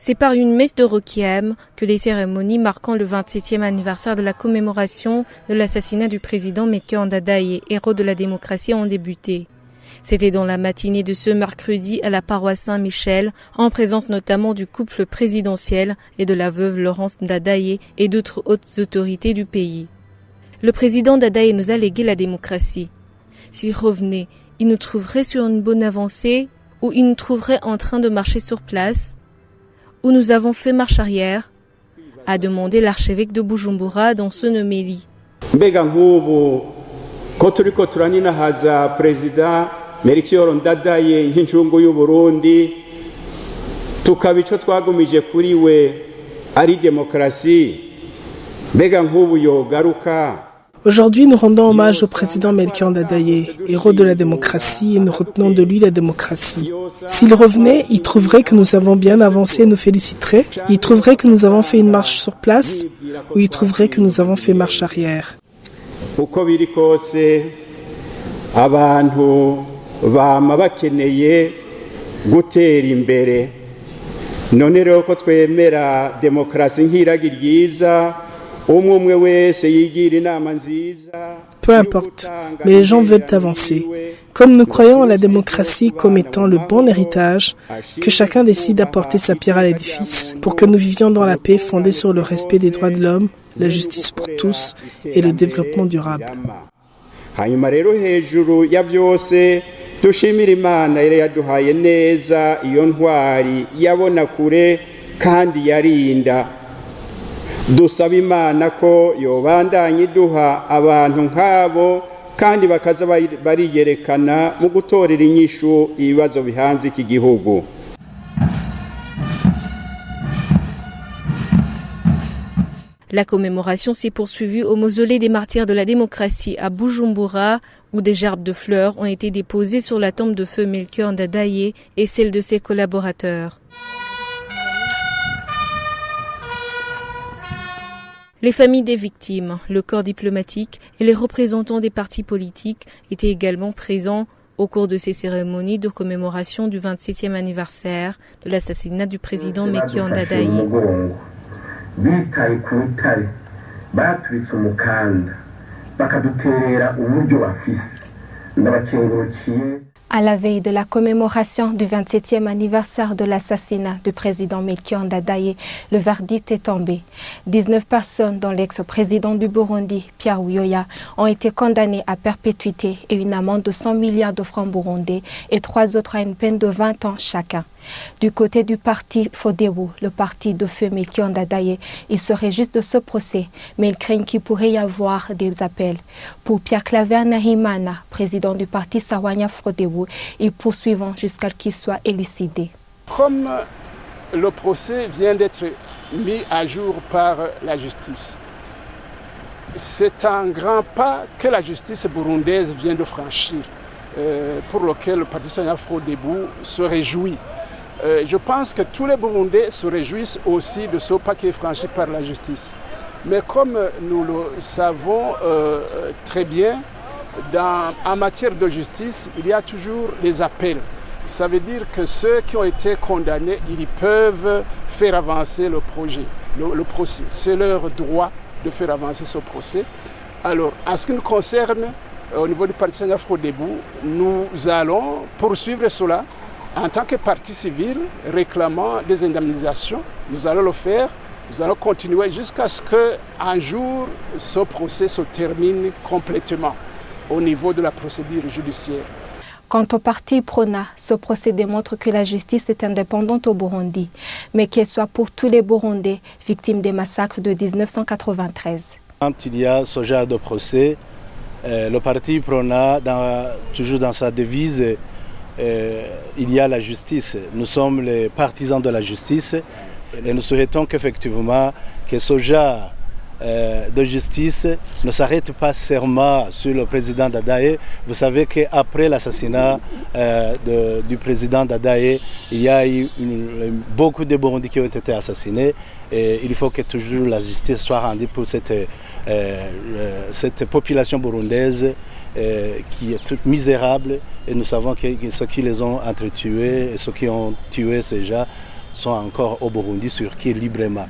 C'est par une messe de requiem que les cérémonies marquant le 27e anniversaire de la commémoration de l'assassinat du président Melchior Ndadaye, héros de la démocratie, ont débuté. C'était dans la matinée de ce mercredi à la paroisse Saint-Michel, en présence notamment du couple présidentiel et de la veuve Laurence Ndadaye et d'autres hautes autorités du pays. Le président Ndadaye nous a légué la démocratie. S'il revenait, il nous trouverait sur une bonne avancée ou il nous trouverait en train de marcher sur place, où nous avons fait marche arrière, a demandé l'archevêque de Bujumbura dans son homélie. Mbega nk'ubu ko turiko turaninahaza Perezida Melchior Ndadaye nk'injungu y'u Burundi, tukaba ico twagumije kuri we ari demokrasi, mbega nk'ubu yogaruka. Aujourd'hui, nous rendons hommage au président Melchior Ndadaye, héros de la démocratie, et nous retenons de lui la démocratie. S'il revenait, il trouverait que nous avons bien avancé et nous féliciterait. Il trouverait que nous avons fait une marche sur place, ou il trouverait que nous avons fait marche arrière. Uko biri kose abantu bama bakeneye gutera imbere. None rero ko twemera demokrasi nk'iragi ryiza, peu importe, mais les gens veulent avancer. Comme nous croyons à la démocratie comme étant le bon héritage, que chacun décide d'apporter sa pierre à l'édifice pour que nous vivions dans la paix fondée sur le respect des droits de l'homme, la justice pour tous et le développement durable. Dushimira Imana yari yaduhaye neza iyo ntwari yabona kure kandi yarinda. Dusaba Imana ko yobandanya iduha abantu nk'abo kandi bakaza bariyerekana mu gutorera inyishu ibibazo bihanze iki gihugu. La commémoration s'est poursuivie au mausolée des martyrs de la démocratie à Bujumbura, où des gerbes de fleurs ont été déposées sur la tombe de feu Melchior Ndadaye et celle de ses collaborateurs. Les familles des victimes, le corps diplomatique et les représentants des partis politiques étaient également présents au cours de ces cérémonies de commémoration du 27e anniversaire de l'assassinat du président Melchior Ndadaye. À la veille de la commémoration du 27e anniversaire de l'assassinat du président Melchior Ndadaye, le verdict est tombé. 19 personnes, dont l'ex-président du Burundi, Pierre Buyoya, ont été condamnées à perpétuité et une amende de 100 milliards de francs burundais et 3 autres à une peine de 20 ans chacun. Du côté du parti Fodebu, le parti de feu Melchior Ndadaye, il serait juste de ce procès, mais il craint qu'il pourrait y avoir des appels. Pour Pierre Claver Nahimana, président du parti Sawanya Fodebu, ils poursuivront jusqu'à ce qu'il soit élucidé. Comme le procès vient d'être mis à jour par la justice, c'est un grand pas que la justice burundaise vient de franchir, pour lequel le parti Sawanya Fodebu se réjouit. Je pense que tous les Burundais se réjouissent aussi de ce pas qui est franchi par la justice. Mais comme nous le savons très bien, en matière de justice, il y a toujours des appels. Ça veut dire que ceux qui ont été condamnés, ils peuvent faire avancer le procès. C'est leur droit de faire avancer ce procès. Alors, en ce qui nous concerne, au niveau du parti Sawanya Fodebu, nous allons poursuivre cela. En tant que parti civil réclamant des indemnisations, nous allons le faire, nous allons continuer jusqu'à ce qu'un jour ce procès se termine complètement au niveau de la procédure judiciaire. Quant au parti Prona, ce procès démontre que la justice est indépendante au Burundi, mais qu'elle soit pour tous les Burundais victimes des massacres de 1993. Quand il y a ce genre de procès, le parti Prona, toujours dans sa devise, il y a la justice. Nous sommes les partisans de la justice et nous souhaitons qu'effectivement que ce genre de justice ne s'arrête pas seulement sur le président Ndadaye. Vous savez qu'après l'assassinat du président Ndadaye, il y a eu beaucoup de Burundis qui ont été assassinés et il faut que toujours la justice soit rendue pour cette population burundaise qui est misérable, et nous savons que ceux qui les ont entretués et ceux qui ont tué ces gens sont encore au Burundi circulent librement.